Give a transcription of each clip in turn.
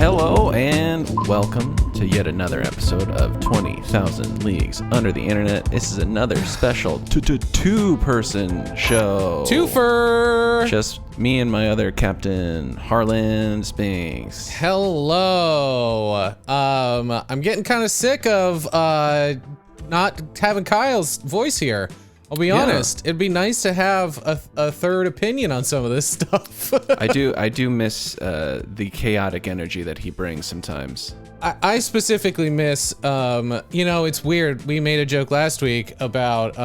Hello and welcome to yet another episode of 20,000 Leagues Under the Internet. This is another special two-person show. Twofer! Just me and my other captain, Harland Spinks. Hello. I'm getting kind of sick of not having Kyle's voice here. I'll be honest. It'd be nice to have a third opinion on some of this stuff. I do miss the chaotic energy that he brings sometimes. I specifically miss, it's weird. We made a joke last week about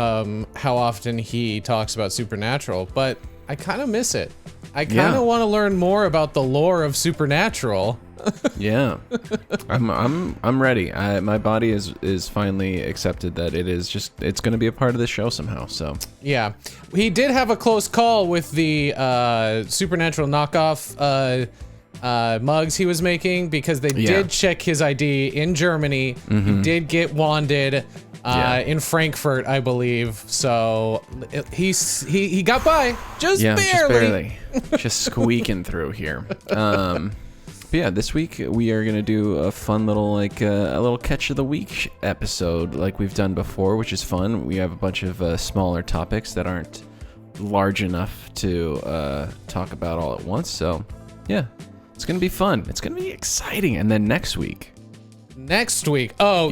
how often he talks about Supernatural, but I kind of miss it. I kind of want to learn more about the lore of Supernatural. Yeah, I'm ready. My body is finally accepted that it's going to be a part of the show somehow. So yeah, he did have a close call with the Supernatural knockoff mugs he was making because they did check his ID in Germany. Mm-hmm. He did get wanded in Frankfurt, I believe. So he got by just barely. Just squeaking through here. But yeah, this week we are gonna do a fun little a little catch of the week episode like we've done before, which is fun. We have a bunch of smaller topics that aren't large enough to talk about all at once. So yeah, it's gonna be fun. It's gonna be exciting. And then next week. Next week. Tease a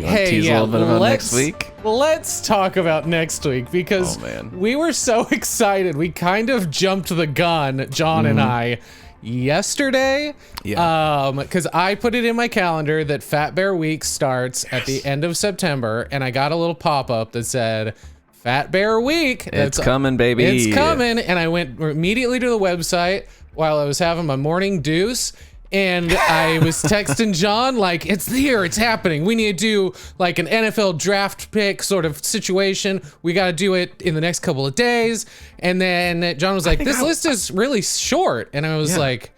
little bit about next week. Let's talk about next week because we were so excited. We kind of jumped the gun, John and I. Yesterday, because I put it in my calendar that Fat Bear Week starts at the end of September, and I got a little pop-up that said, Fat Bear Week. It's coming, baby. It's coming, and I went immediately to the website while I was having my morning deuce, and I was texting John, like, it's here, it's happening. We need to do, like, an NFL draft pick sort of situation. We got to do it in the next couple of days. And then John was like, this list is really short. And I was like,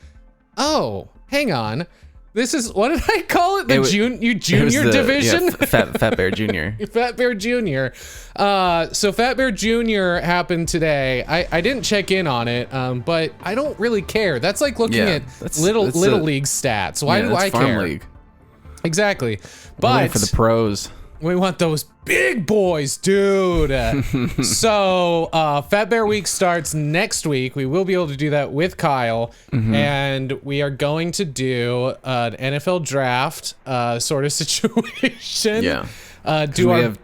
oh, hang on. This is, what did I call it? The junior division? Yeah, Fat Bear Junior. Fat Bear Junior. So Fat Bear Junior happened today. I didn't check in on it, but I don't really care. That's like looking at little league stats. Why do I care? League. Exactly. But for the pros. We want those big boys, dude. So Fat Bear Week starts next week. We will be able to do that with Kyle. Mm-hmm. And we are going to do an NFL draft sort of situation. Yeah.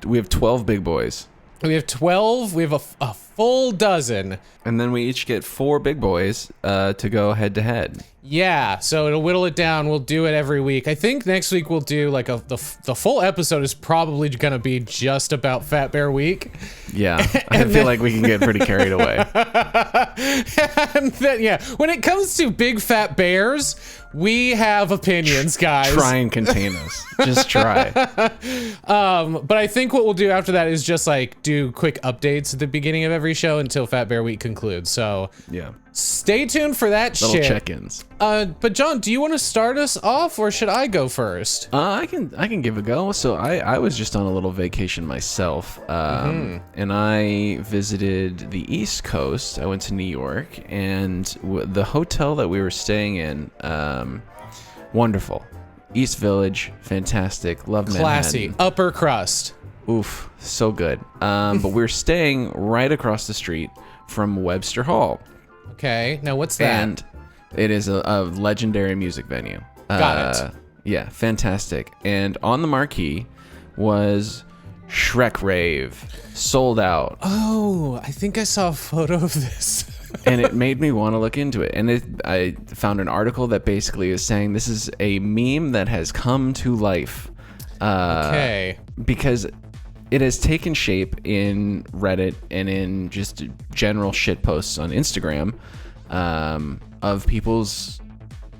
We have 12 big boys. We have 12. We have a full dozen. And then we each get 4 big boys to go head to head. Yeah, so it'll whittle it down. We'll do it every week. I think next week we'll do like the full episode is probably going to be just about Fat Bear Week. Yeah, I feel like we can get pretty carried away. And then, when it comes to big fat bears, we have opinions, guys. Try and contain us. Just try. But I think what we'll do after that is just like do quick updates at the beginning of every show until Fat Bear Week concludes. So yeah. Stay tuned for that little check-ins. But John, do you want to start us off, or should I go first? I can give a go. So I was just on a little vacation myself, and I visited the East Coast. I went to New York, and the hotel that we were staying in, wonderful. East Village, fantastic. Love Manhattan. Classy, upper crust. Oof, so good. But we're staying right across the street from Webster Hall. Okay, now what's that? And it is a legendary music venue. Got it. Yeah, fantastic. And on the marquee was Shrek Rave, sold out. Oh, I think I saw a photo of this. And it made me want to look into it. And I found an article that basically is saying this is a meme that has come to life. Okay. Because it has taken shape in Reddit and in just general shit posts on Instagram of people's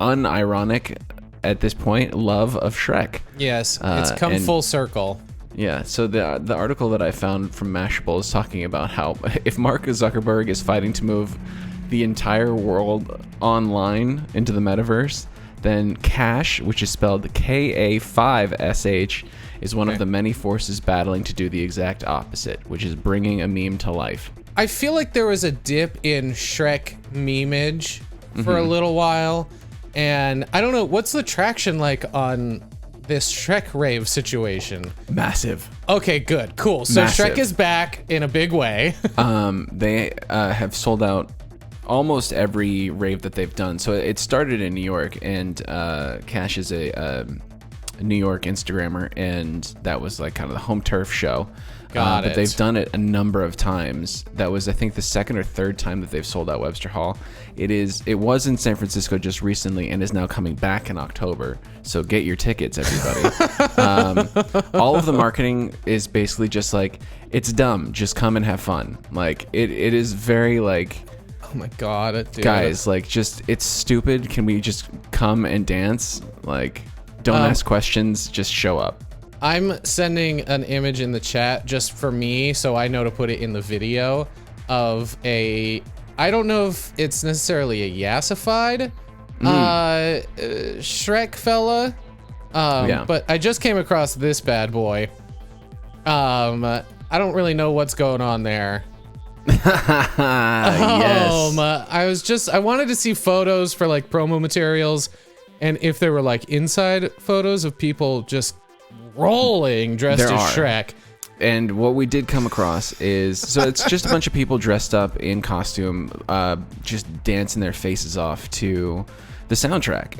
unironic, at this point, love of Shrek. Yes, it's come full circle. Yeah, so the article that I found from Mashable is talking about how if Mark Zuckerberg is fighting to move the entire world online into the metaverse, then Cash, which is spelled Ka5sh, is one of the many forces battling to do the exact opposite, which is bringing a meme to life. I feel like there was a dip in Shrek memeage for a little while. And I don't know, what's the traction like on this Shrek Rave situation? Massive. Okay, good, cool. So Massive. Shrek is back in a big way. They have sold out almost every rave that they've done. So it started in New York, and Cash is a New York Instagrammer, and that was like kind of the home turf show. Got it. But they've done it a number of times. That was, I think, the second or third time that they've sold out Webster Hall. It was in San Francisco just recently, and is now coming back in October. So get your tickets, everybody. All of the marketing is basically just like, it's dumb, just come and have fun. Like it is very like, Oh my god, dude. guys, like, just, it's stupid. Can we just come and dance? Like, don't ask questions, just show up. I'm sending an image in the chat just for me, so I know to put it in the video, of I don't know if it's necessarily a yassified Shrek fella, but I just came across this bad boy. I don't really know what's going on there. Yes. I wanted to see photos for like promo materials, and if there were like inside photos of people just rolling dressed as Shrek. And what we did come across is, so it's just a bunch of people dressed up in costume, just dancing their faces off to the soundtrack.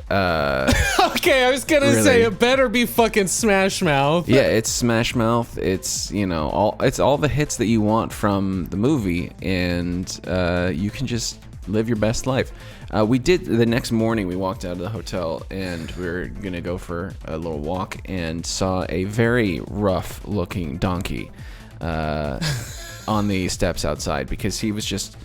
Okay, I was gonna say it better be fucking Smash Mouth. Yeah, it's Smash Mouth. It's, you know, all the hits that you want from the movie, and you can just live your best life. We did, the next morning we walked out of the hotel, and we were gonna go for a little walk, and saw a very rough looking donkey on the steps outside, because he was just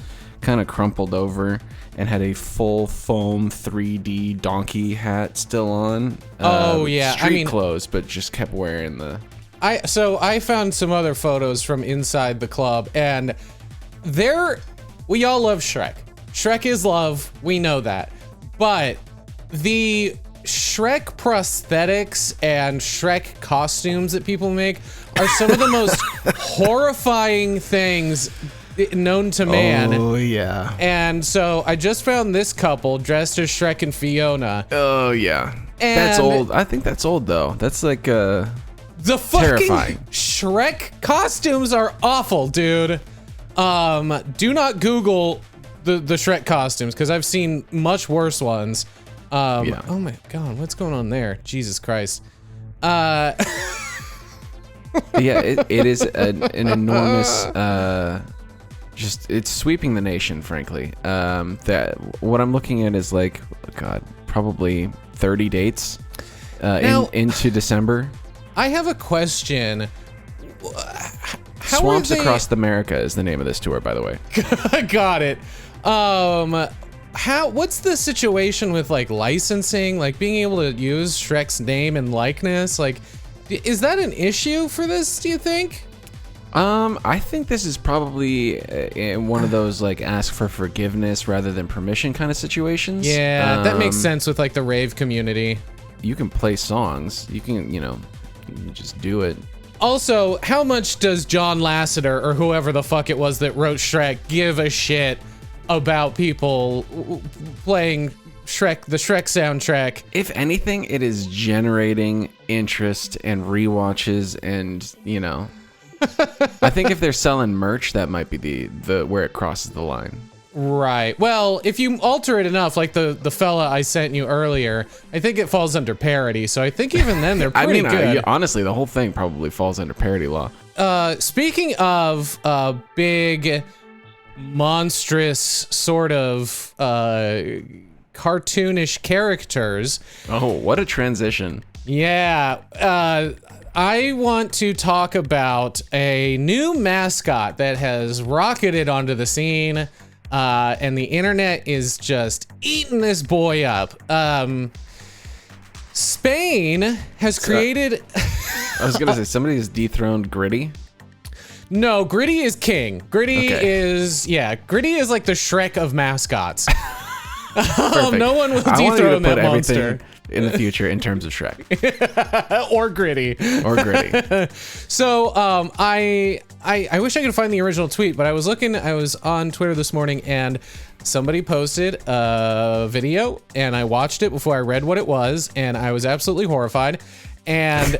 kind of crumpled over and had a full foam 3D donkey hat still on. Street clothes, but just kept wearing the... So I found some other photos from inside the club, and we all love Shrek. Shrek is love, we know that. But the Shrek prosthetics and Shrek costumes that people make are some of the most horrifying things known to man. Oh, yeah. And so I just found this couple dressed as Shrek and Fiona. Oh, yeah. And that's old. I think that's old, though. That's like, the fucking terrifying. Shrek costumes are awful, dude. Do not Google the Shrek costumes, because I've seen much worse ones. Yeah. Oh my god, what's going on there? Jesus Christ. Yeah, it is an enormous, just, it's sweeping the nation, frankly. That what I'm looking at is like, God, probably 30 dates into December. I have a question. Swamps Across America is the name of this tour, by the way. Got it. What's the situation with like licensing, like being able to use Shrek's name and likeness? Like, is that an issue for this, do you think? I think this is probably one of those like ask for forgiveness rather than permission kind of situations. Yeah, that makes sense with like the rave community. You can play songs. You can, you just do it. Also, how much does John Lasseter or whoever the fuck it was that wrote Shrek give a shit about people playing the Shrek soundtrack? If anything, it is generating interest and rewatches, and I think if they're selling merch, that might be the where it crosses the line. Right. Well, if you alter it enough, like the fella I sent you earlier, I think it falls under parody. So I think even then they're pretty good. Honestly, the whole thing probably falls under parody law. Speaking of big, monstrous sort of cartoonish characters. Oh, what a transition. Yeah. I want to talk about a new mascot that has rocketed onto the scene. And the internet is just eating this boy up. Spain has created... I was gonna say, somebody has dethroned Gritty. No, Gritty is king. Gritty is like the Shrek of mascots. No one will dethrone that monster. In the future, in terms of Shrek. Or Gritty. Or Gritty. So, I wish I could find the original tweet, but I was on Twitter this morning and somebody posted a video and I watched it before I read what it was, and I was absolutely horrified. And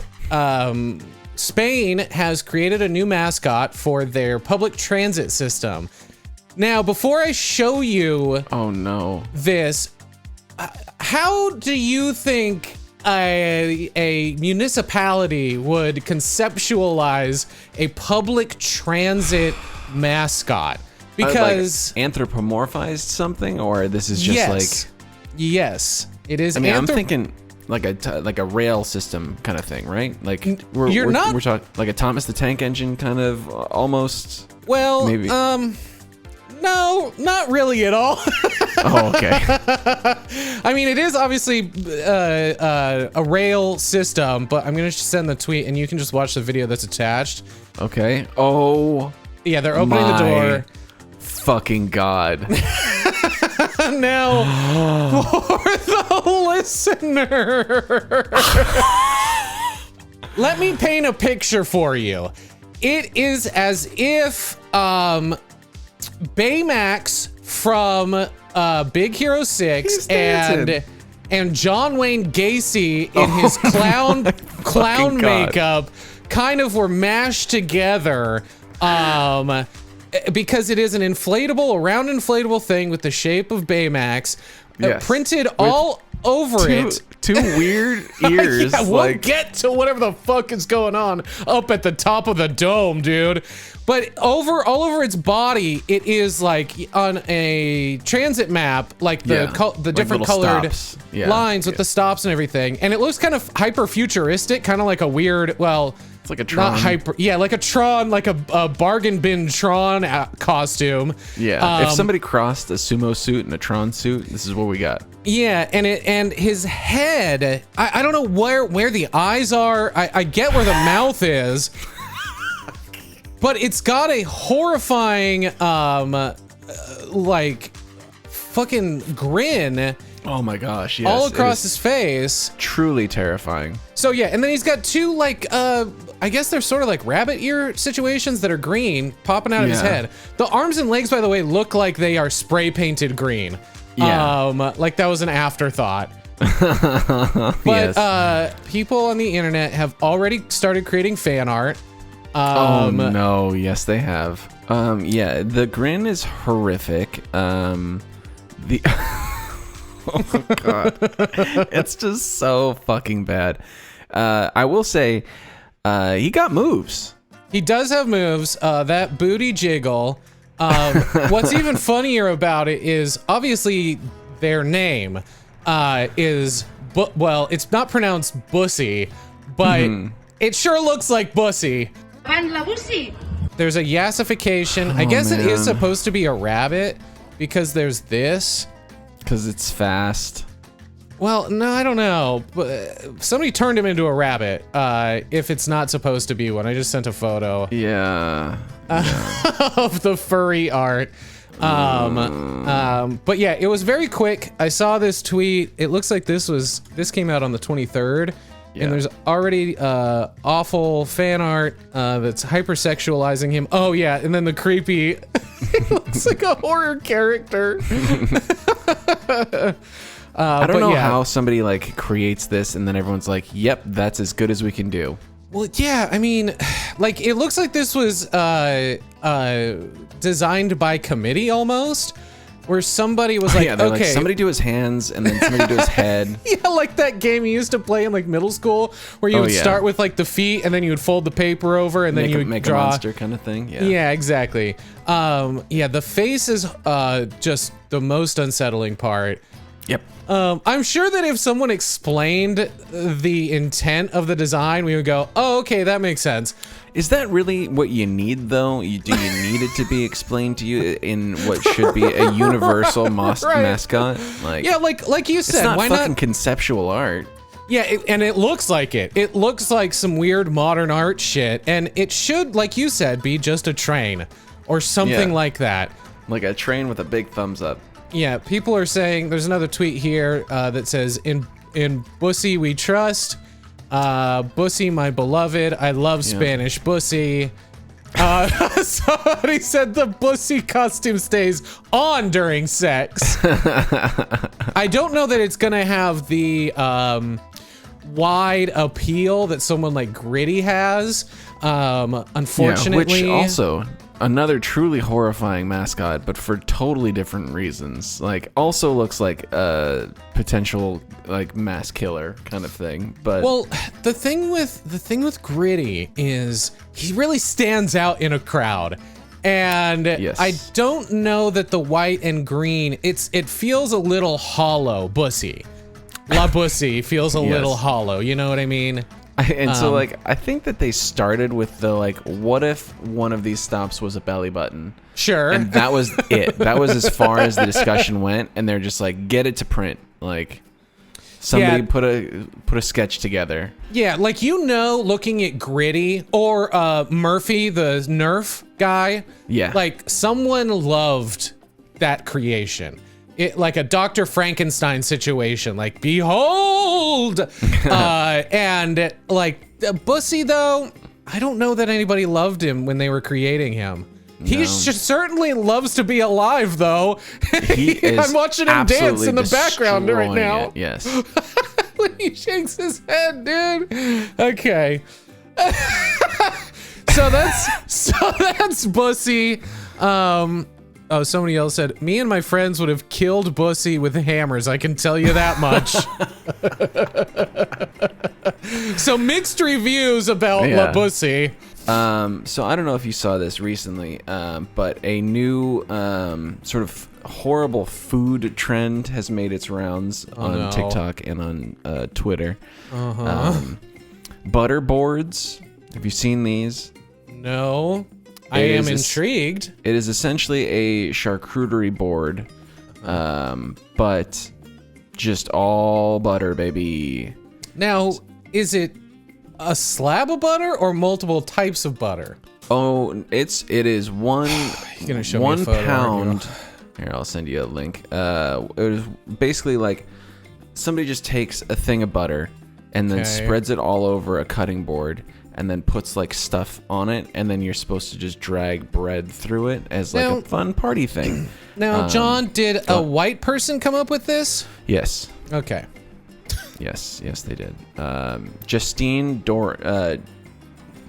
Spain has created a new mascot for their public transit system. Now, before I show you this, how do you think a municipality would conceptualize a public transit mascot? Because like anthropomorphized something, or this is just yes, it is. I mean, I'm thinking like a rail system kind of thing, right? Like we're talking like a Thomas the Tank Engine kind of almost. Well, maybe. No, not really at all. Oh, okay. I mean, it is obviously a rail system, but I'm gonna send the tweet, and you can just watch the video that's attached. Okay. Oh. Yeah, they're opening the door. Fucking God. Now, for the listener, let me paint a picture for you. It is as if Baymax from Big Hero 6 and John Wayne Gacy in his clown makeup kind of were mashed together because it is an round inflatable thing with the shape of Baymax printed all over it. Two weird ears. Yeah, we'll get to whatever the fuck is going on up at the top of the dome, dude. But all over its body, it is like on a transit map, like the different colored lines with the stops and everything. And it looks kind of hyper futuristic, kind of like a weird, it's like a Tron. Not hyper, like a Tron, like a bargain bin Tron costume. Yeah, if somebody crossed a sumo suit and a Tron suit, this is what we got. Yeah, and his head, I don't know where the eyes are. I get where the mouth is. But it's got a horrifying, like, fucking grin. Oh my gosh, yes. All across his face. Truly terrifying. So yeah, and then he's got two, like, I guess they're sort of like rabbit ear situations that are green popping out of his head. The arms and legs, by the way, look like they are spray painted green. Yeah. Like that was an afterthought. But people on the internet have already started creating fan art. Oh no, yes they have. Yeah, the grin is horrific. Oh my God. It's just so fucking bad. I will say, he got moves. He does have moves. That booty jiggle. What's even funnier about it is obviously their name is, it's not pronounced Bussi, but it sure looks like Bussi. There's a yassification. I guess it is supposed to be a rabbit because there's this. Because it's fast. Well, no, I don't know. But somebody turned him into a rabbit. If it's not supposed to be one, I just sent a photo. Yeah. Of the furry art. But yeah, it was very quick. I saw this tweet. It looks like this came out on the 23rd. Yeah. And there's already awful fan art that's hypersexualizing him. Oh yeah, and then the creepy. It looks like a horror character. I don't know how somebody like creates this and then everyone's like, "Yep, that's as good as we can do." Well, yeah, I mean, like it looks like this was designed by committee almost. Where somebody was like, okay, like, somebody do his hands and then somebody do his head. Yeah, like that game you used to play in like middle school, where you would start with like the feet and then you would fold the paper over and then you would make draw a monster kind of thing. Yeah. Yeah, exactly. Yeah, the face is just the most unsettling part. Yep. I'm sure that if someone explained the intent of the design, we would go, "Oh, okay, that makes sense." Is that really what you need, though? Do you need it to be explained to you in what should be a universal mascot? Like, yeah, like you said, it's not why fucking not conceptual art? Yeah, and it looks like it. It looks like some weird modern art shit, and it should, like you said, be just a train or something like that. Like a train with a big thumbs up. Yeah, people are saying, there's another tweet here that says, in Bussi we trust. Bussi, my beloved. I love Spanish Bussi. Somebody said the Bussi costume stays on during sex. I don't know that it's gonna have the wide appeal that someone like Gritty has. Unfortunately, which also another truly horrifying mascot, but for totally different reasons. Like, also looks like a potential like mass killer kind of thing. But well, the thing with Gritty is he really stands out in a crowd, and yes. I don't know that the white and green. It feels a little hollow. Bussi, La Bussi feels a yes. little hollow. You know what I mean? So like I think that they started with the like, what if one of these stops was a belly button? Sure. And that was it. That was as far as the discussion went, and they're just like, get it to print. Like somebody put a sketch together. Yeah, like, you know, looking at Gritty or Murphy, the Nerf guy. Yeah. Like, someone loved that creation. It, like a Dr. Frankenstein situation, like, behold! And like Bussi, though, I don't know that anybody loved him when they were creating him. He just certainly loves to be alive, though. I'm watching him dance in the background right now. It, yes. When he shakes his head, dude. Okay. So that's Bussi. Oh, somebody else said, me and my friends would have killed Bussi with hammers. I can tell you that much. So mixed reviews about La Bussi. So I don't know if you saw this recently, but a new sort of horrible food trend has made its rounds on TikTok and on Twitter. Butter boards. Have you seen these? No. I am intrigued. It is essentially a charcuterie board, but just all butter, baby. Now, is it a slab of butter or multiple types of butter? Oh, it is one. You're gonna show 1 me a photo, pound. Here, I'll send you a link. It was basically like somebody just takes a thing of butter and then spreads it all over a cutting board, and then puts like stuff on it, and then you're supposed to just drag bread through it as like a fun party thing. Now, John, did a white person come up with this? Yes. Okay. Yes, they did. Justine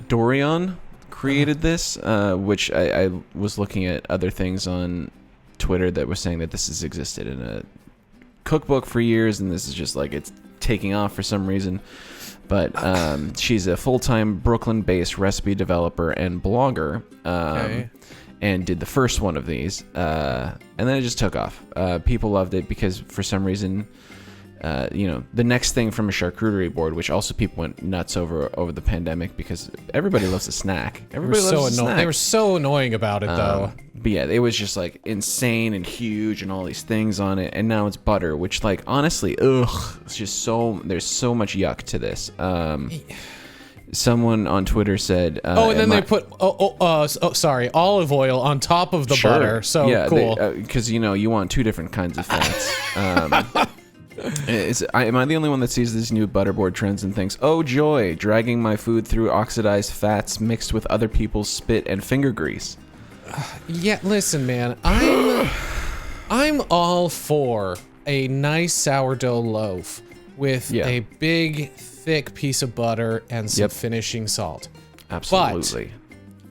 Dorion created this, which I was looking at other things on Twitter that were saying that this has existed in a cookbook for years, and this is just like it's taking off for some reason. But she's a full-time Brooklyn-based recipe developer and blogger, and did the first one of these, and then it just took off. People loved it because for some reason, the next thing from a charcuterie board, which also people went nuts over the pandemic because everybody loves a snack. Everybody loves a snack. They were so annoying about it, though. But yeah, it was just like insane and huge and all these things on it, and now it's butter, which like honestly, it's just there's so much yuck to this. Someone on Twitter said, and then they put olive oil on top of the butter. So yeah, cool. Because you want two different kinds of fats. Am I the only one that sees these new butterboard trends and thinks, oh joy, dragging my food through oxidized fats mixed with other people's spit and finger grease? Yeah, listen, man, I'm all for a nice sourdough loaf with a big, thick piece of butter and some finishing salt. Absolutely.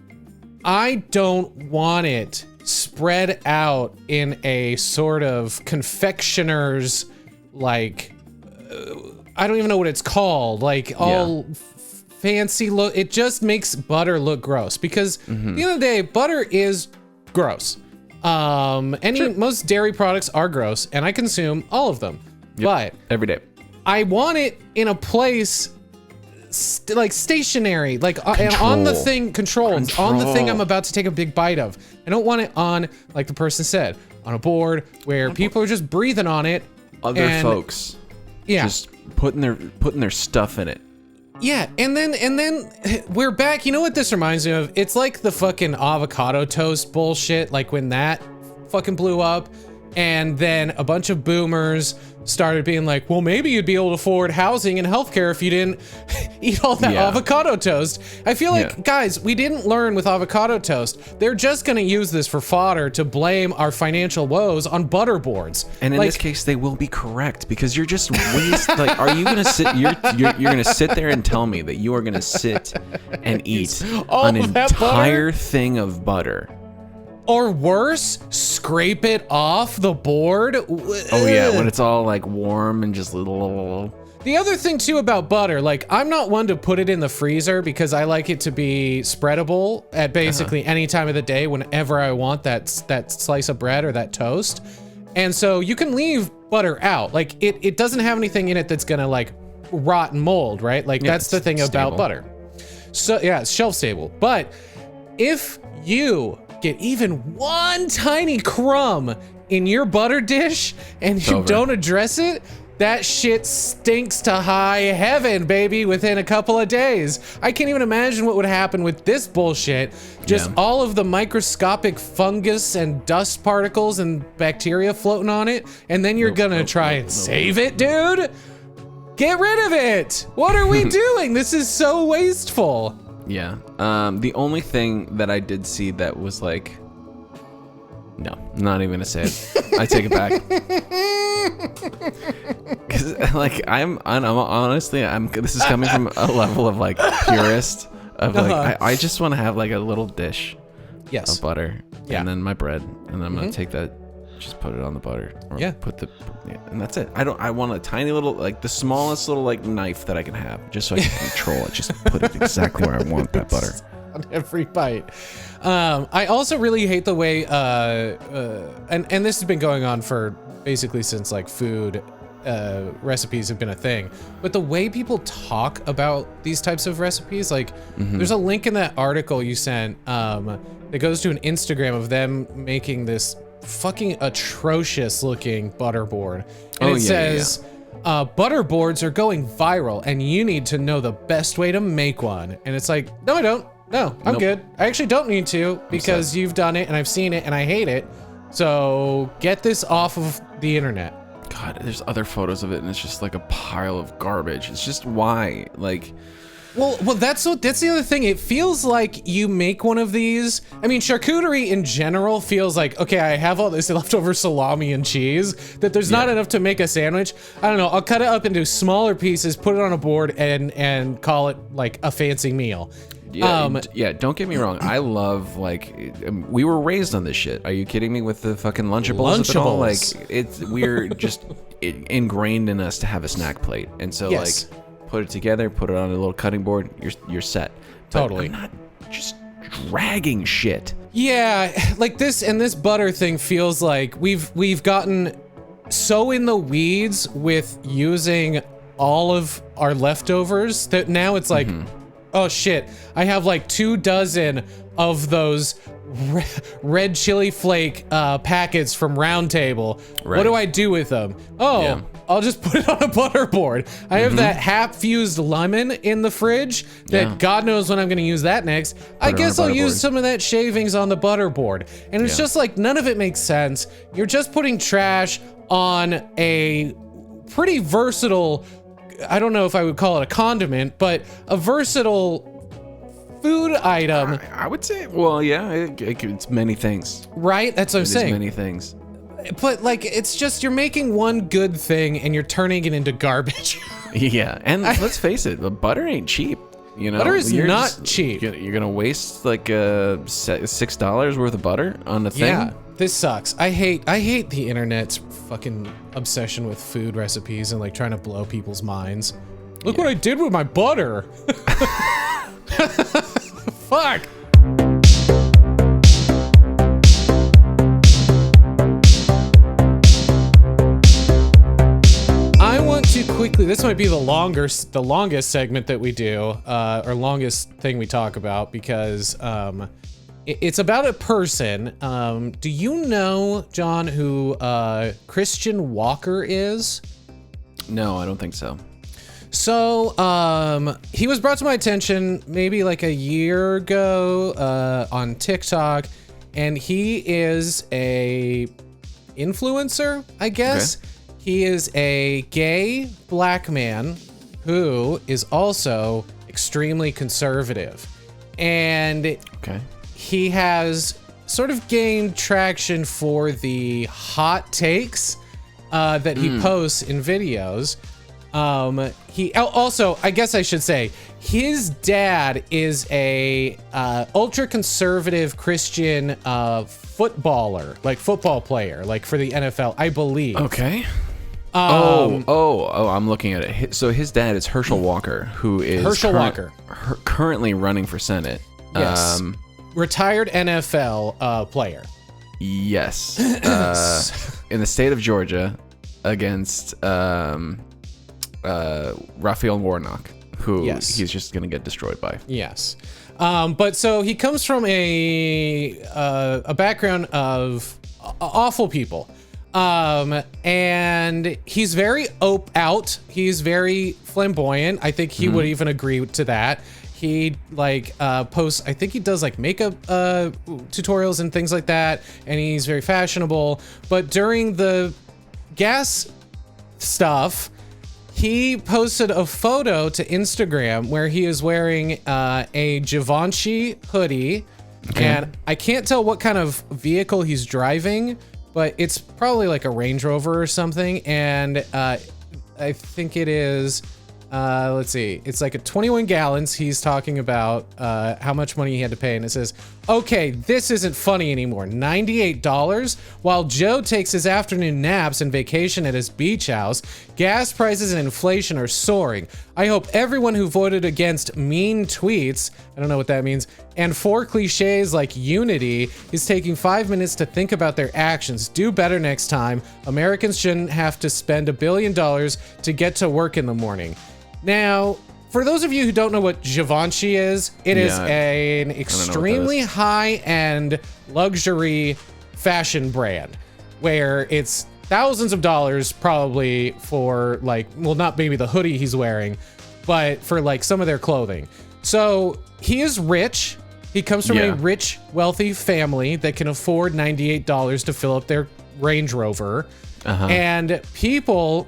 But I don't want it spread out in a sort of confectioner's, like, I don't even know what it's called, like all fancy look. It just makes butter look gross because at the end of the day, butter is gross. Most dairy products are gross, and I consume all of them. But every day, I want it in a place like stationary, like on the thing, controlled on the thing I'm about to take a big bite of. I don't want it on, like the person said, on a board where people are just breathing on it. Other folks, just putting their stuff in it. Yeah, and then we're back. You know what this reminds me of? It's like the fucking avocado toast bullshit, like when that fucking blew up. And then a bunch of boomers started being like, well, maybe you'd be able to afford housing and healthcare if you didn't eat all that avocado toast. I feel like, guys, we didn't learn with avocado toast. They're just going to use this for fodder to blame our financial woes on butterboards. And in this case, they will be correct because you're just like, are you going to sit? You're going to sit there and tell me that you are going to sit and eat an entire thing of butter? Or worse, scrape it off the board. Oh yeah, when it's all like warm and just little. The other thing too about butter, like I'm not one to put it in the freezer because I like it to be spreadable at basically any time of the day whenever I want that slice of bread or that toast. And so you can leave butter out. Like it doesn't have anything in it that's gonna like rot and mold, right? Like that's the thing about butter. So yeah, it's shelf stable. But if you get even one tiny crumb in your butter dish and you don't address it, that shit stinks to high heaven, baby, within a couple of days. I can't even imagine what would happen with this bullshit. Just all of the microscopic fungus and dust particles and bacteria floating on it, and then you're gonna try and save it, dude? Get rid of it! What are we doing? This is so wasteful. Yeah. The only thing that I did see that was like, no, I'm not even gonna say it. I take it back. Cause like I'm honestly, this is coming from a level of like purist of like, I just want to have like a little dish of butter and then my bread. And I'm gonna take that, just put it on the butter or put and that's it. I want a tiny little, like the smallest little like knife that I can have just so I can control it. Just put it exactly where I want that butter. On every bite. I also really hate the way, and this has been going on for basically since like food recipes have been a thing, but the way people talk about these types of recipes, like there's a link in that article you sent that goes to an Instagram of them making this fucking atrocious looking butterboard, and it says butterboards are going viral and you need to know the best way to make one. And it's like, no, I don't. No, I'm good. I actually don't need to because you've done it and I've seen it and I hate it. So get this off of the internet. God, there's other photos of it and it's just like a pile of garbage. It's just why, like. Well, that's the other thing. It feels like you make one of these. I mean, charcuterie in general feels like, okay, I have all this leftover salami and cheese that there's not enough to make a sandwich. I don't know. I'll cut it up into smaller pieces, put it on a board, and call it like a fancy meal. Yeah, don't get me wrong. I love, like, we were raised on this shit. Are you kidding me with the fucking Lunchables? Like, we're just ingrained in us to have a snack plate. And so, like, put it together, put it on a little cutting board, you're set. But totally. I'm not just dragging shit. Yeah, like this butter thing feels like we've gotten so in the weeds with using all of our leftovers that now it's like, oh shit, I have like 24 of those red chili flake packets from Round Table. Right. What do I do with them? Oh, I'll just put it on a butter board. I have that half-fused lemon in the fridge that God knows when I'm gonna use that next. I guess I'll use some of that shavings on the butter board. And it's just like, none of it makes sense. You're just putting trash on a pretty versatile, I don't know if I would call it a condiment, but a versatile food item. I would say, well, yeah, it's many things. Right? That's what I'm saying. Many things. But like, it's just, you're making one good thing and you're turning it into garbage. Yeah, and let's face it, the butter ain't cheap. You know, butter is not cheap. You're gonna waste like $6 worth of butter on the thing. Yeah, this sucks. I hate the internet's fucking obsession with food recipes and like trying to blow people's minds. Look what I did with my butter. Fuck. I want to quickly, this might be the longest segment that we do, or longest thing we talk about, because it's about a person. Do you know, John, who Christian Walker is? No, I don't think so. So, he was brought to my attention maybe like a year ago on TikTok, and he is a influencer, I guess. Okay. He is a gay black man who is also extremely conservative. And he has sort of gained traction for the hot takes that he posts in videos. He also, I guess I should say, his dad is a ultra conservative Christian footballer, like football player, like for the NFL, I believe. Okay. I'm looking at it. So his dad is Herschel Walker, who is currently running for Senate. Yes. Retired NFL player. Yes. In the state of Georgia against Raphael Warnock, who he's just going to get destroyed by. Yes. But so he comes from a background of awful people. And he's very out. He's very flamboyant. I think he would even agree to that. He posts, I think he does like makeup tutorials and things like that. And he's very fashionable. But during the gas stuff, he posted a photo to Instagram where he is wearing a Givenchy hoodie. Okay. And I can't tell what kind of vehicle he's driving, but it's probably like a Range Rover or something. And I think it is, let's see, it's like a 21 gallons. He's talking about how much money he had to pay. And it says, okay, this isn't funny anymore. $98 while Joe takes his afternoon naps and vacation at his beach house. Gas prices and inflation are soaring. I hope everyone who voted against mean tweets, I don't know what that means, and 4 cliches like unity is taking 5 minutes to think about their actions. Do better next time. Americans shouldn't have to spend $1 billion to get to work in the morning. Now, for those of you who don't know what Givenchy is, it is an extremely high-end luxury fashion brand where it's thousands of dollars probably for not maybe the hoodie he's wearing, but for like some of their clothing. So he is rich. He comes from a rich, wealthy family that can afford $98 to fill up their Range Rover. And people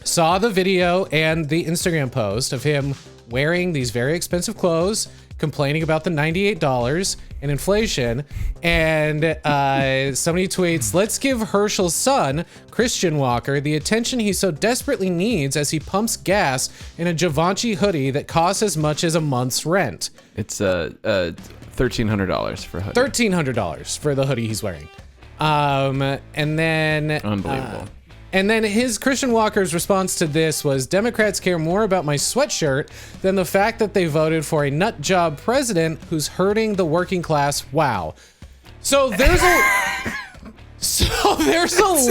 saw the video and the Instagram post of him wearing these very expensive clothes, complaining about the $98 and inflation. And somebody tweets, let's give Herschel's son, Christian Walker, the attention he so desperately needs as he pumps gas in a Givenchy hoodie that costs as much as a month's rent. It's $1,300 for a hoodie. $1,300 for the hoodie he's wearing. And then... Unbelievable. And then his Christian Walker's response to this was, Democrats care more about my sweatshirt than the fact that they voted for a nut job president who's hurting the working class. Wow. So there's a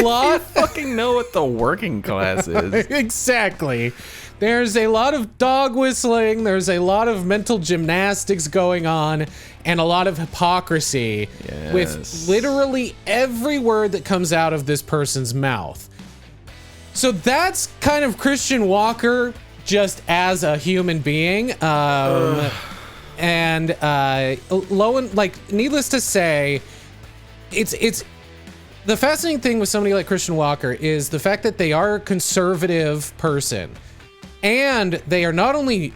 lot. You fucking know what the working class is. Exactly. There's a lot of dog whistling. There's a lot of mental gymnastics going on and a lot of hypocrisy with literally every word that comes out of this person's mouth. So that's kind of Christian Walker just as a human being. And needless to say, it's the fascinating thing with somebody like Christian Walker is the fact that they are a conservative person. And they are not only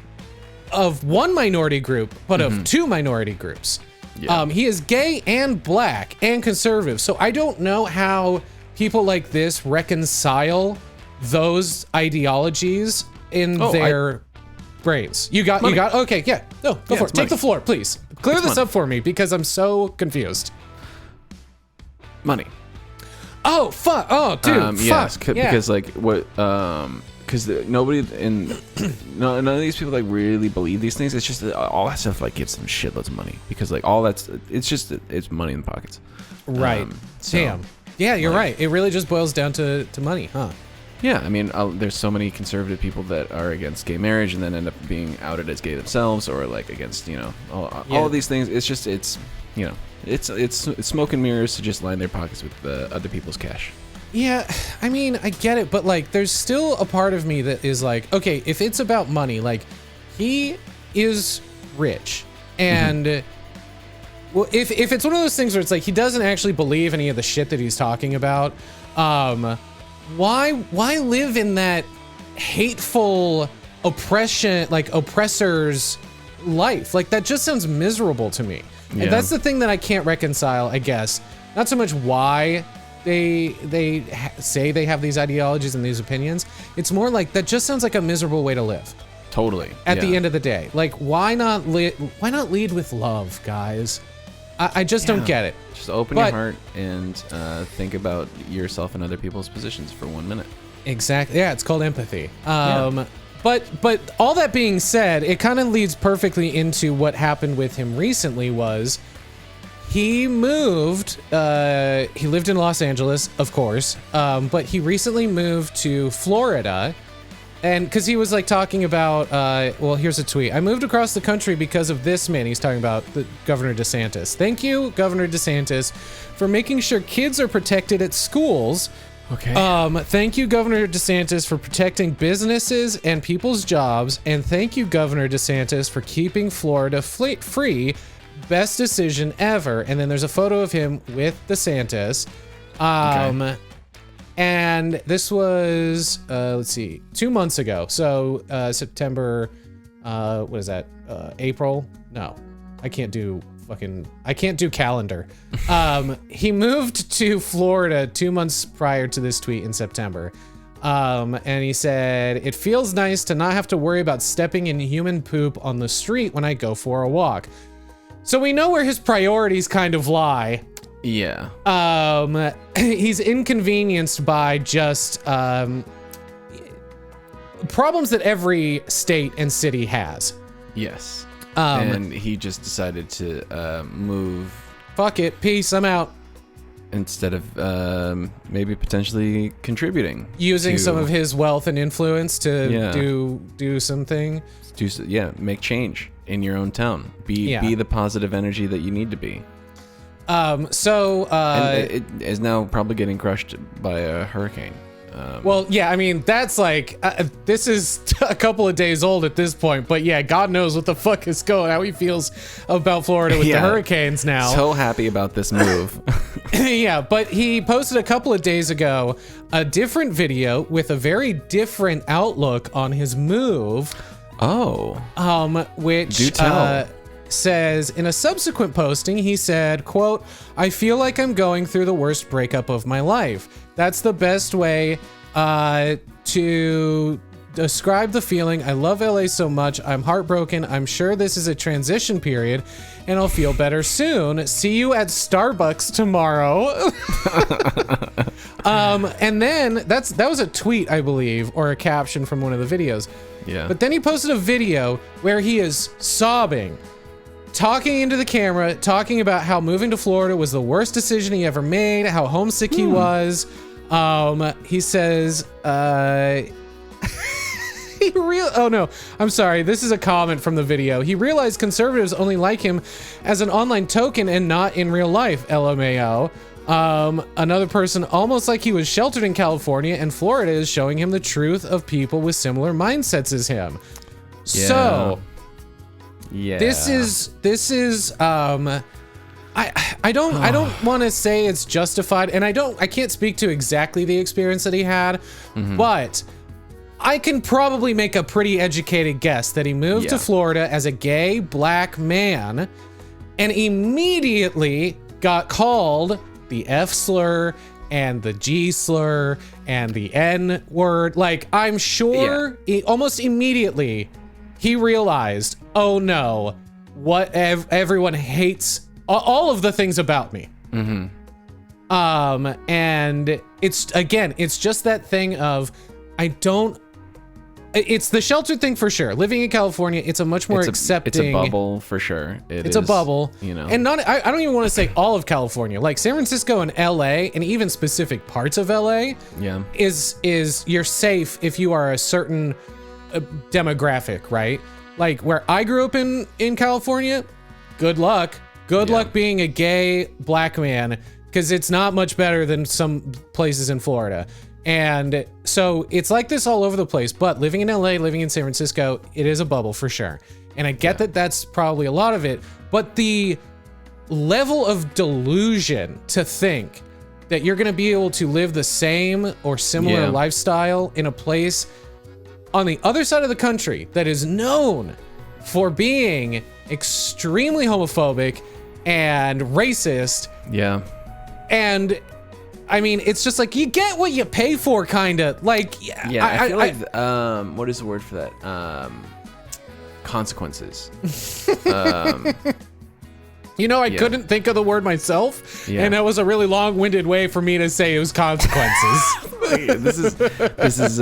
of one minority group, but of two minority groups. Yeah. He is gay and black and conservative. So I don't know how people like this reconcile those ideologies in their brains. You got, okay, yeah. No, go for it. Take the floor, please. Clear this up for me because I'm so confused. Money. Oh, fuck. Oh, dude. Yes, because because nobody none of these people really believe these things. It's just that all that stuff gives them shitloads of money because all that's it's money in the pockets. Right. Damn. Yeah, you're right. It really just boils down to money, huh? Yeah, I mean, there's so many conservative people that are against gay marriage and then end up being outed as gay themselves, or against all of these things. It's just it's smoke and mirrors to just line their pockets with other people's cash. Yeah, I mean, I get it, but there's still a part of me that is okay, if it's about money, he is rich and well, if it's one of those things where it's like he doesn't actually believe any of the shit that he's talking about, why live in that hateful oppression, like oppressor's life? Like that just sounds miserable to me. Yeah. And that's the thing that I can't reconcile, I guess. Not so much why they say they have these ideologies and these opinions. It's more like that just sounds like a miserable way to live. Totally. At the end of the day, like why not lead with love, guys? I just don't get it. Just open your heart and think about yourself and other people's positions for 1 minute. Exactly. Yeah, it's called empathy. But all that being said, it kind of leads perfectly into what happened with him recently. Was he moved? He lived in Los Angeles, of course, but he recently moved to Florida. And because he was like talking about, well, here's a tweet. I moved across the country because of this man. He's talking about the Governor DeSantis. Thank you, Governor DeSantis, for making sure kids are protected at schools. Okay. Thank you, Governor DeSantis, for protecting businesses and people's jobs. And thank you, Governor DeSantis, for keeping Florida free. Best decision ever. And then there's a photo of him with DeSantis. Okay. And this was, let's see, 2 months ago. So September, what is that? April? No, I can't do calendar. He moved to Florida 2 months prior to this tweet in September. And he said, it feels nice to not have to worry about stepping in human poop on the street when I go for a walk. So we know where his priorities kind of lie. Yeah. He's inconvenienced by just problems that every state and city has. Yes. And he just decided to move. Fuck it, peace, I'm out. Instead of maybe potentially contributing, using some of his wealth and influence to do something. Make change in your own town. Be the positive energy that you need to be. And it is now probably getting crushed by a hurricane. Well, yeah, I mean, that's like, this is a couple of days old at this point, but yeah, God knows what the fuck is how he feels about Florida with the hurricanes now. So happy about this move. Yeah, but he posted a couple of days ago a different video with a very different outlook on his move. Oh. Which do tell. Says in a subsequent posting, he said, quote, I feel like I'm going through the worst breakup of my life. That's the best way to describe the feeling. I love LA so much. I'm heartbroken. I'm sure this is a transition period and I'll feel better soon. See you at Starbucks tomorrow. And then that was a tweet, I believe, or a caption from one of the videos. Yeah. But then he posted a video where he is sobbing, talking into the camera, talking about how moving to Florida was the worst decision he ever made, how homesick he was. He says, oh no, I'm sorry. This is a comment from the video. He realized conservatives only like him as an online token and not in real life, LMAO. Another person, almost like he was sheltered in California and Florida is showing him the truth of people with similar mindsets as him. Yeah. So yeah, this is I don't want to say it's justified, and I can't speak to exactly the experience that he had, but I can probably make a pretty educated guess that he moved to Florida as a gay black man and immediately got called the F slur and the G slur and the N word. Like, I'm sure almost immediately he realized, oh no, what everyone hates all of the things about me. And it's just that thing of, it's the shelter thing for sure. Living in California, it's a much more accepting. It's a bubble for sure. It's a bubble, you know. And I don't even want to say all of California. Like San Francisco and LA, and even specific parts of LA, is you're safe if you are a certain demographic, right? Like where I grew up in California, good luck being a gay black man, because it's not much better than some places in Florida. And so it's like this all over the place, but living in LA, living in San Francisco, it is a bubble for sure. And I get that that's probably a lot of it, but the level of delusion to think that you're going to be able to live the same or similar lifestyle in a place on the other side of the country that is known for being extremely homophobic and racist. Yeah. And I mean, it's just like you get what you pay for, kind of. Like, yeah, I feel like what is the word for that? Consequences. I couldn't think of the word myself, and that was a really long-winded way for me to say it was consequences. This is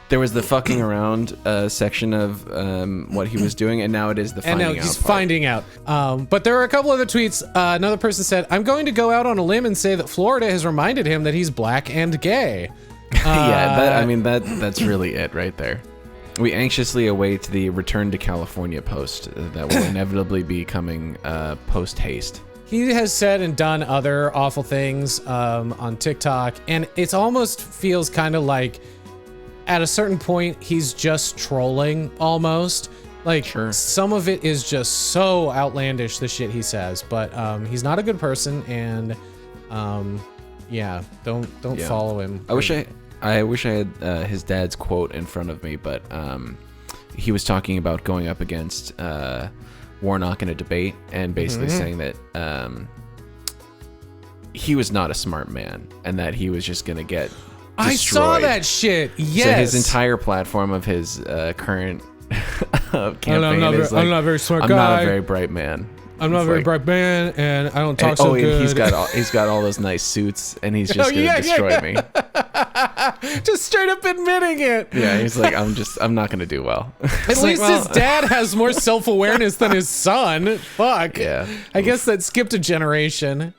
there was the fucking around section of what he was doing, and now it is the finding out. And now he's finding out. But there are a couple other tweets. Another person said, "I'm going to go out on a limb and say that Florida has reminded him that he's black and gay." That's really it right there. We anxiously await the return to California post that will inevitably be coming post haste. He has said and done other awful things on TikTok, and it almost feels kind of like at a certain point he's just trolling almost. Like, some of it is just so outlandish, the shit he says, but he's not a good person, and don't follow him. I wish I had his dad's quote in front of me, but he was talking about going up against Warnock in a debate and basically saying that he was not a smart man and that he was just going to get destroyed. I saw that shit. Yes. So his entire platform of his current campaign is like, I'm not a very smart guy. I'm not a very bright man. I'm not a very bright man, and I don't talk so good. And he's got all those nice suits, and he's just gonna destroy me. Just straight up admitting it. Yeah, he's like, I'm not gonna do well. At least his dad has more self-awareness than his son. Fuck. Yeah. I guess that skipped a generation.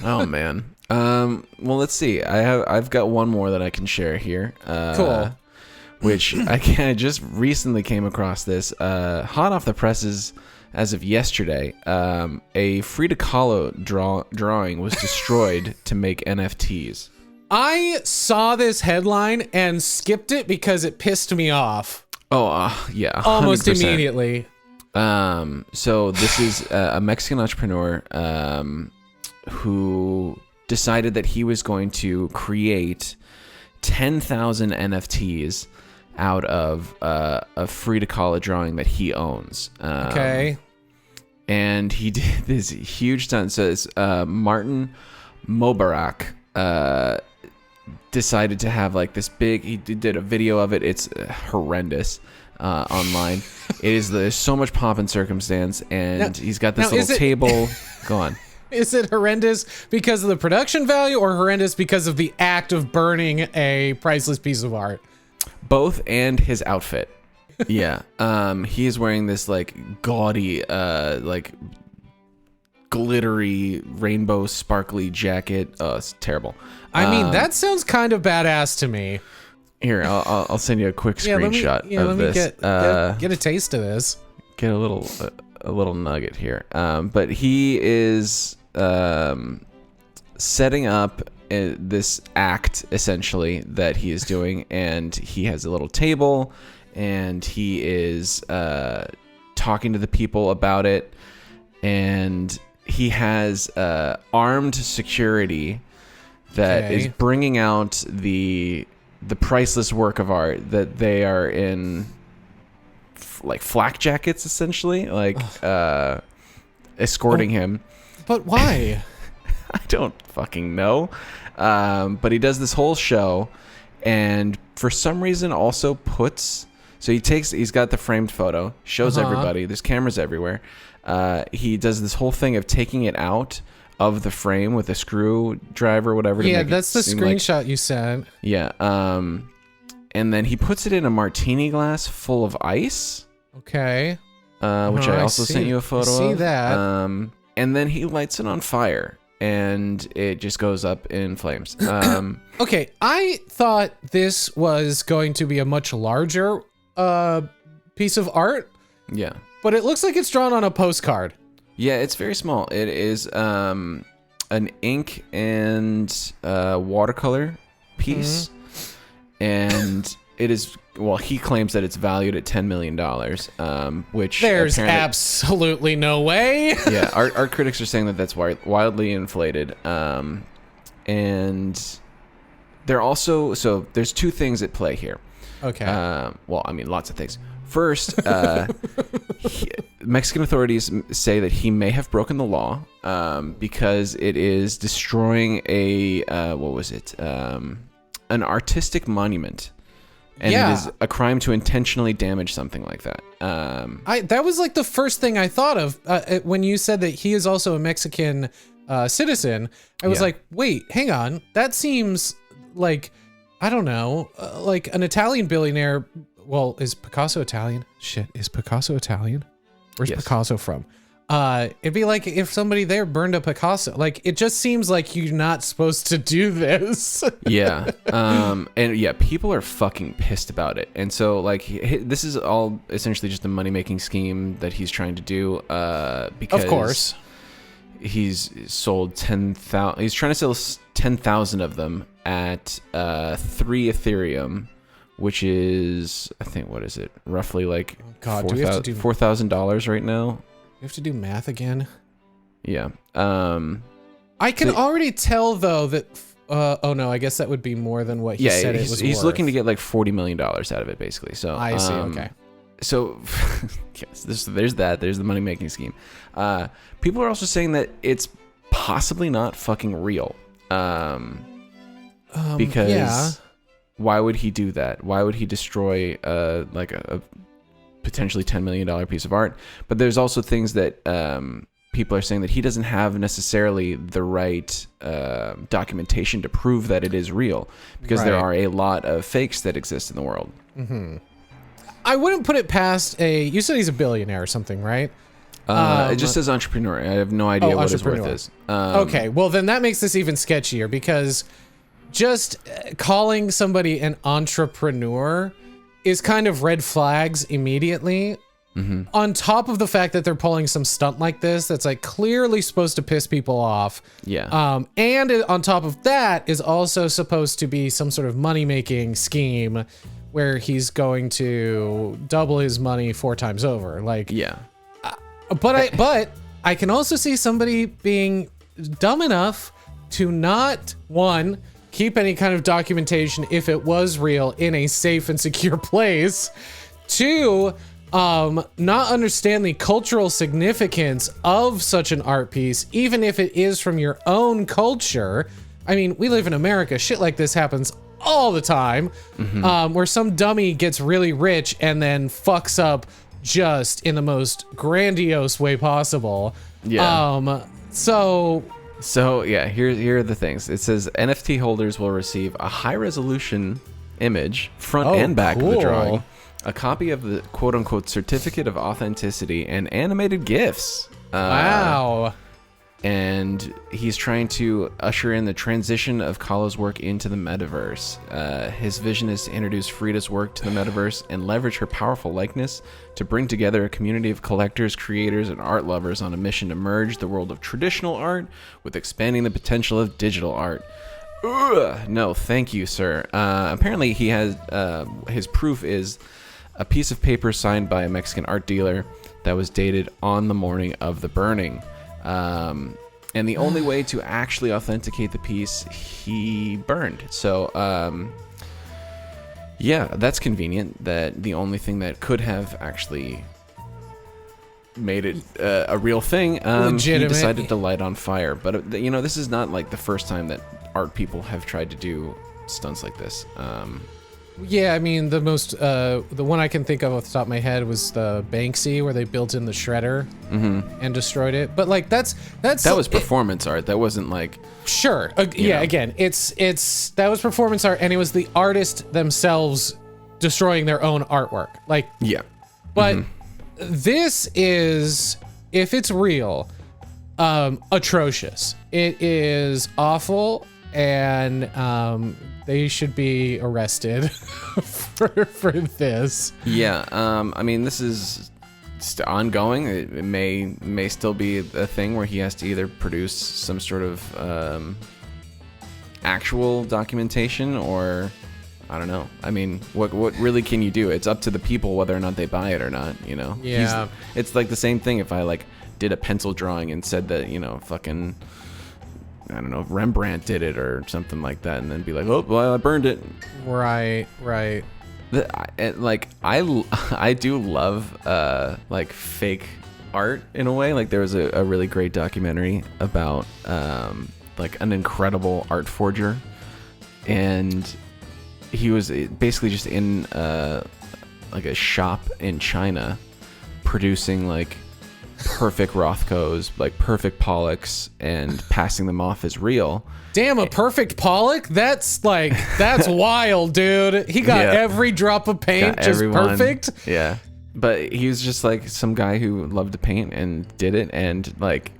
Oh man. Well, let's see. I've got one more that I can share here. Cool. Which I just recently came across this. Hot off the presses. As of yesterday, a Frida Kahlo drawing was destroyed to make NFTs. I saw this headline and skipped it because it pissed me off. Oh, yeah. 100%. Almost immediately. So this is a Mexican entrepreneur who decided that he was going to create 10,000 NFTs out of a Frida Kahlo drawing that he owns. Okay. And he did this huge stunt. So it's Martin Mobarak decided to have like this big. He did a video of it. It's horrendous online. There's so much pomp and circumstance, and he's got this little table. Go on. Is it horrendous because of the production value, or horrendous because of the act of burning a priceless piece of art? Both, and his outfit. Yeah. He is wearing this like gaudy, like glittery, rainbow, sparkly jacket. Oh, it's terrible. I mean, that sounds kind of badass to me. Here, I'll send you a quick screenshot of this. Get a taste of this. Get a little nugget here. But he is setting up this act essentially that he is doing, and he has a little table, and he is talking to the people about it, and he has armed security that is bringing out the priceless work of art that they are in like flak jackets essentially, like escorting him. But why? I don't fucking know. But he does this whole show, and for some reason also puts, so he's got the framed photo, shows everybody, there's cameras everywhere. He does this whole thing of taking it out of the frame with a screwdriver, whatever. Yeah, that's the screenshot you sent. Yeah. And then he puts it in a martini glass full of ice. Okay. Which I also sent you a photo of. I see that. And then he lights it on fire, and it just goes up in flames. Okay, I thought this was going to be a much larger piece of art. Yeah. But it looks like it's drawn on a postcard. Yeah, it's very small. It is an ink and watercolor piece. And it is. Well, he claims that it's valued at $10 million, which there's absolutely no way. Yeah, art critics are saying that that's wildly inflated, and they're also there's two things at play here. Okay. Well, I mean, lots of things. First, Mexican authorities say that he may have broken the law because it is destroying an artistic monument. And it is a crime to intentionally damage something like that. That was like the first thing I thought of when you said that he is also a Mexican citizen. I was like, wait, hang on. That seems like, I don't know, like an Italian billionaire. Well, is Picasso Italian? Shit, is Picasso Italian? Where's Picasso from? It'd be like if somebody there burned a Picasso. Like, it just seems like you're not supposed to do this. Yeah. And yeah, people are fucking pissed about it. And so, like, this is all essentially just a money-making scheme that he's trying to do. Because of course, he's sold 10,000. He's trying to sell 10,000 of them at 3 Ethereum, which is, I think, what is it? Roughly like $4,000 right now. You have to do math again. Yeah. I can already tell though that. Oh no, I guess that would be more than what he said it was worth. He's looking to get like $40 million out of it, basically. So I see. Okay. So yes, there's that. There's the money making scheme. People are also saying that it's possibly not fucking real. Because why would he do that? Why would he destroy like a potentially $10 million piece of art? But there's also things that people are saying that he doesn't have necessarily the right documentation to prove that it is real, because there are a lot of fakes that exist in the world. Mm-hmm. I wouldn't put it past you said he's a billionaire or something, right? It just says entrepreneur. I have no idea what his worth is. Okay, well then that makes this even sketchier, because just calling somebody an entrepreneur is kind of red flags immediately. Mm-hmm. On top of the fact that they're pulling some stunt like this that's like clearly supposed to piss people off. Yeah. And on top of that is also supposed to be some sort of money-making scheme where he's going to double his money 4 times over. Like, yeah. But I can also see somebody being dumb enough to not, one, keep any kind of documentation if it was real in a safe and secure place. 2, not understand the cultural significance of such an art piece, even if it is from your own culture. I mean, we live in America. Shit like this happens all the time, where some dummy gets really rich and then fucks up just in the most grandiose way possible. Yeah. So yeah, here are the things. It says NFT holders will receive a high-resolution image, front and back of the drawing, a copy of the quote-unquote certificate of authenticity, and animated GIFs. Wow. And he's trying to usher in the transition of Kahlo's work into the metaverse. His vision is to introduce Frida's work to the metaverse and leverage her powerful likeness to bring together a community of collectors, creators, and art lovers on a mission to merge the world of traditional art with expanding the potential of digital art. Ugh, no, thank you, sir. Apparently, he has his proof is a piece of paper signed by a Mexican art dealer that was dated on the morning of the burning. And the only way to actually authenticate the piece, he burned. So, yeah, that's convenient. That the only thing that could have actually made it a real thing, he decided to light on fire. But, you know, this is not like the first time that art people have tried to do stunts like this. Yeah, I mean, the one I can think of off the top of my head was the Banksy, where they built in the shredder and destroyed it. But like that was performance art. That wasn't like sure. Yeah, again, it's that was performance art, and it was the artist themselves destroying their own artwork. Like yeah, but this is, if it's real, atrocious. It is awful. And they should be arrested for this. Yeah, I mean, this is ongoing. It may still be a thing where he has to either produce some sort of actual documentation or I don't know. I mean, what really can you do? It's up to the people whether or not they buy it or not, you know? Yeah. It's like the same thing if I like did a pencil drawing and said that, you know, fucking, I don't know, Rembrandt did it or something like that, and then be like, oh, well, I burned it. Right. I do love like fake art in a way. Like there was a really great documentary about like an incredible art forger, and he was basically just in like a shop in China producing like perfect Rothkos, like perfect Pollocks, and passing them off as real. Damn, a perfect Pollock? That's wild, dude. He got every drop of paint just perfect. Yeah. But he was just like some guy who loved to paint and did it, and like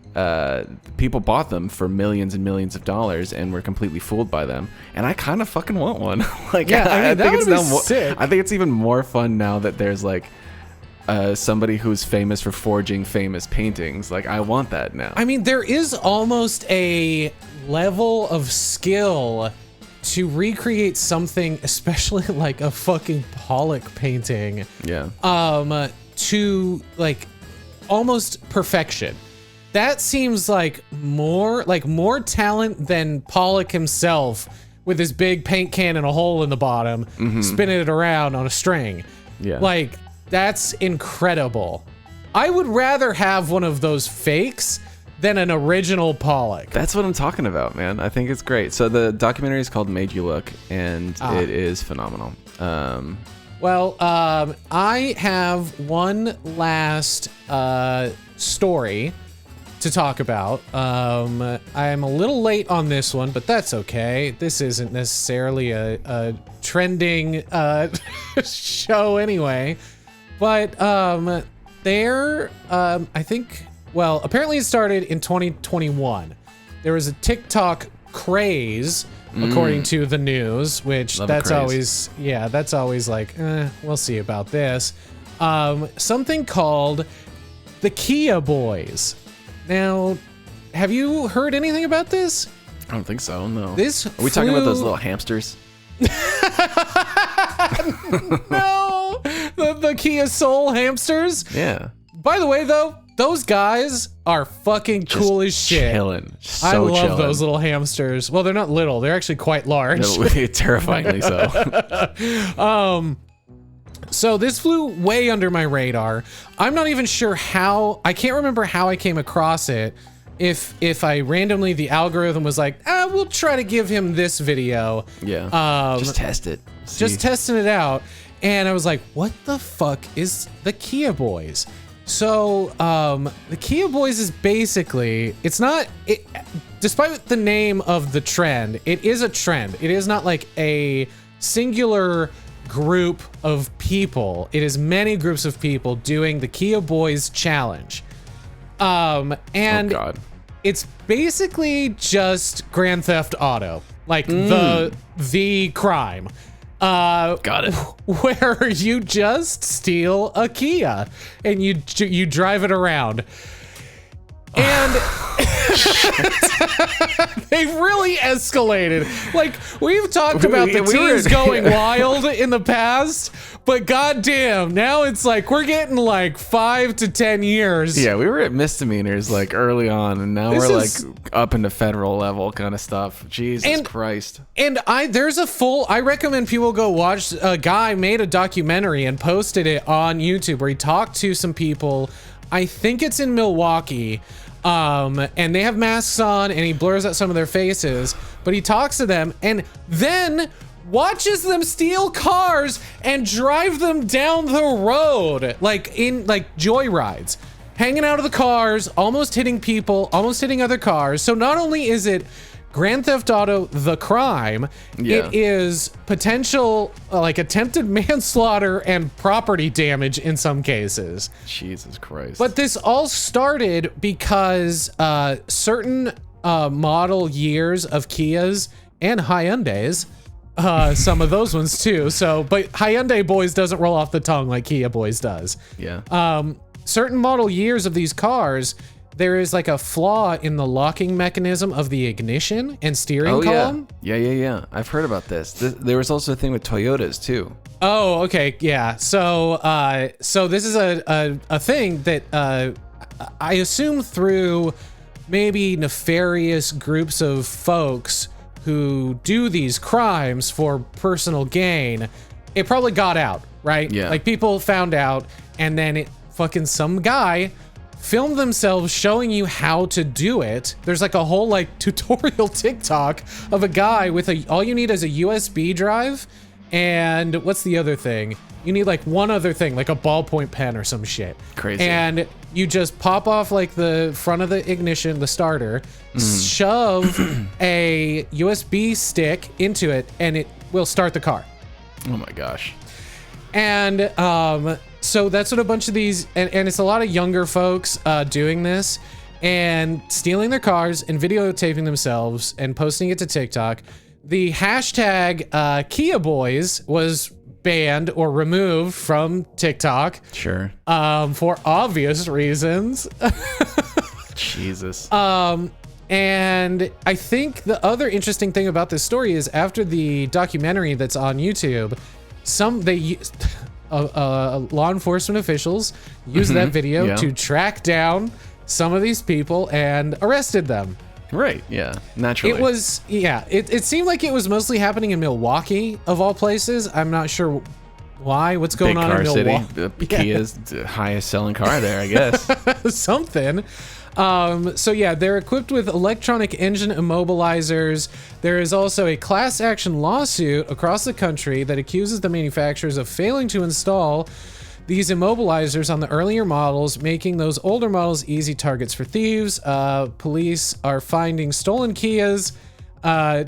people bought them for millions and millions of dollars and were completely fooled by them. And I kind of fucking want one. Like, yeah, I mean, think it's now sick. I think it's even more fun now that there's like somebody who's famous for forging famous paintings. Like, I want that now. I mean, there is almost a level of skill to recreate something, especially like a fucking Pollock painting. Yeah. To like almost perfection. That seems like more talent than Pollock himself with his big paint can and a hole in the bottom, spinning it around on a string. Yeah. Like, that's incredible. I would rather have one of those fakes than an original Pollock. That's what I'm talking about, man. I think it's great. So the documentary is called Made You Look, and it is phenomenal. Well, I have one last story to talk about. I'm a little late on this one, but that's okay. This isn't necessarily a trending show anyway. But I think, well, apparently it started in 2021. There was a TikTok craze, according to the news, which that's always like, we'll see about this. Something called the Kia Boys. Now, have you heard anything about this? I don't think so, no. Are we talking about those little hamsters? No, the Kia Soul hamsters. Yeah. By the way, though, those guys are fucking cool as shit. Chilling. I love those little hamsters. Well, they're not little; they're actually quite large. Terrifyingly so. So this flew way under my radar. I'm not even sure how. I can't remember how I came across it. If I randomly, the algorithm was like, we'll try to give him this video. Yeah. Just test it. Just testing it out. And I was like, what the fuck is the Kia Boys? So the Kia Boys is basically, despite the name of the trend, it is a trend. It is not like a singular group of people. It is many groups of people doing the Kia Boys challenge. And it's basically just Grand Theft Auto, like the crime. Got it. Where you just steal a Kia and you drive it around. And they've really escalated. Like, we've talked about the teens going wild in the past, but goddamn, now it's like we're getting like 5 to 10 years. Yeah, we were at misdemeanors like early on, and now we're like up into federal level kind of stuff. Jesus Christ. And I recommend people go watch. A guy made a documentary and posted it on YouTube where he talked to some people. I think it's in Milwaukee. And they have masks on, and he blurs out some of their faces, but he talks to them and then watches them steal cars and drive them down the road, like in like joyrides, hanging out of the cars, almost hitting people, almost hitting other cars. So not only is it Grand Theft Auto, the crime, it is potential, like attempted manslaughter and property damage in some cases. Jesus Christ. But this all started because certain model years of Kias and Hyundais, some of those ones too. So, but Hyundai Boys doesn't roll off the tongue like Kia Boys does. Yeah. Certain model years of these cars there is like a flaw in the locking mechanism of the ignition and steering column. Yeah. I've heard about this. There was also a thing with Toyotas too. Oh, okay, yeah. So this is a thing that I assume through maybe nefarious groups of folks who do these crimes for personal gain, it probably got out, right? Yeah. Like people found out, and then some guy filmed themselves showing you how to do it. There's like a whole like tutorial TikTok of a guy with all you need is a USB drive, and what's the other thing? You need like one other thing, like a ballpoint pen or some shit. Crazy. And you just pop off like the front of the ignition, the starter, shove a USB stick into it, and it will start the car. Oh my gosh. And so that's what a bunch of these, and it's a lot of younger folks doing this and stealing their cars and videotaping themselves and posting it to TikTok. The hashtag Kia Boyz was banned or removed from TikTok. Sure. For obvious reasons. Jesus. And I think the other interesting thing about this story is after the documentary that's on YouTube, law enforcement officials used that video to track down some of these people and arrested them. Right, yeah, naturally. It seemed like it was mostly happening in Milwaukee, of all places. I'm not sure why. What's going on in Milwaukee? City. Kia's the highest selling car there, I guess. Something. So yeah, they're equipped with electronic engine immobilizers. There is also a class action lawsuit across the country that accuses the manufacturers of failing to install these immobilizers on the earlier models, making those older models easy targets for thieves. Police are finding stolen Kias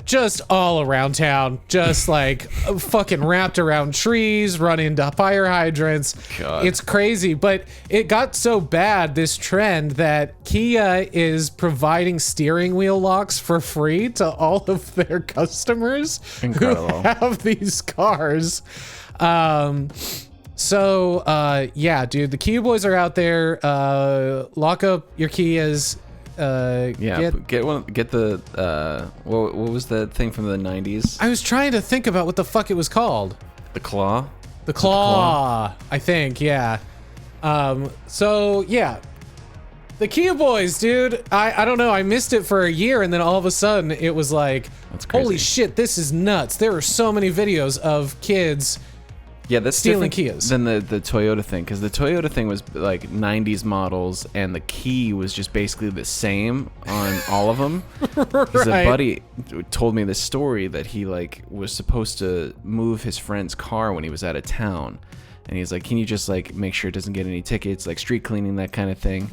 just all around town, just like fucking wrapped around trees, run into fire hydrants. God. It's crazy, but it got so bad, this trend, that Kia is providing steering wheel locks for free to all of their customers. Incredible. Who have these cars. Yeah, dude, the Kia Boys are out there. Lock up your Kias. Get the what was the thing from the 90s? I was trying to think about what the fuck it was called. The claw? The claw, I think, yeah. So yeah. The Kia Boys, dude. I don't know, I missed it for a year, and then all of a sudden it was like, that's crazy. Holy shit, this is nuts. There are so many videos of kids that's stealing different Kias than the Toyota thing, because the Toyota thing was like 90s models, and the key was just basically the same on all of them. Because a buddy told me this story that he like was supposed to move his friend's car when he was out of town, and he's like, can you just like make sure it doesn't get any tickets, like street cleaning, that kind of thing.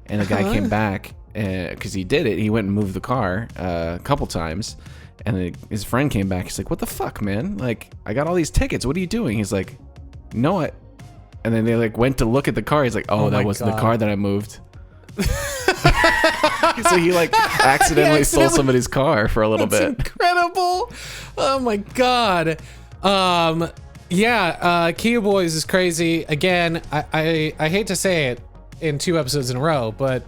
And the guy came back because he did it. He went and moved the car a couple times. And then his friend came back. He's like, what the fuck, man? Like, I got all these tickets. What are you doing? He's like, no, and then they like went to look at the car. He's like, oh that wasn't the car that I moved. So he like accidentally stole somebody's car for a little bit. Incredible. Oh my God. Kia Boys is crazy. Again, I hate to say it in 2 episodes in a row, but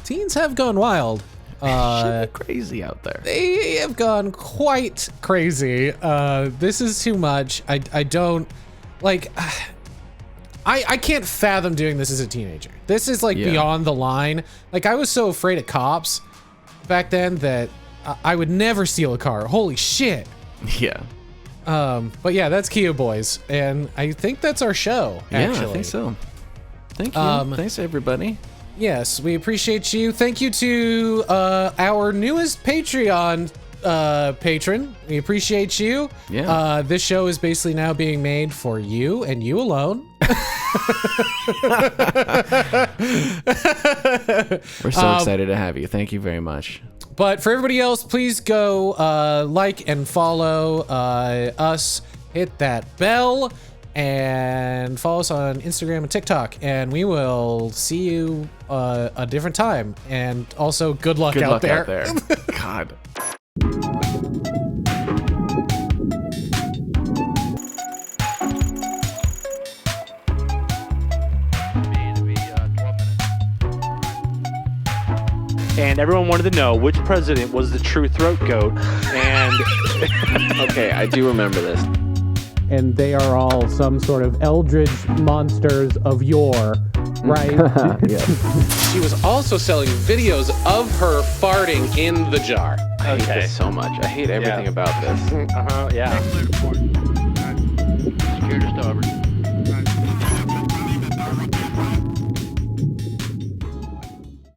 teens have gone wild. Shit, crazy out there. They have gone quite crazy. This is too much. I don't like. I can't fathom doing this as a teenager. This is like beyond the line. Like, I was so afraid of cops back then that I would never steal a car. Holy shit. Yeah. But yeah, that's Kia Boys, and I think that's our show. Actually. Yeah, I think so. Thank you. Thanks, everybody. Yes, we appreciate you. Thank you to our newest Patreon patron. We appreciate you. Yeah. This show is basically now being made for you and you alone. We're so excited to have you. Thank you very much. But for everybody else, please go like and follow us. Hit that bell. And follow us on Instagram and TikTok, and we will see you a different time. And also, good luck out there. God. and everyone wanted to know which president was the true throat goat. And Okay, I do remember this. And they are all some sort of eldritch monsters of yore, right? She was also selling videos of her farting in the jar. I hate this so much. I hate everything about this. yeah. Secure to starboard.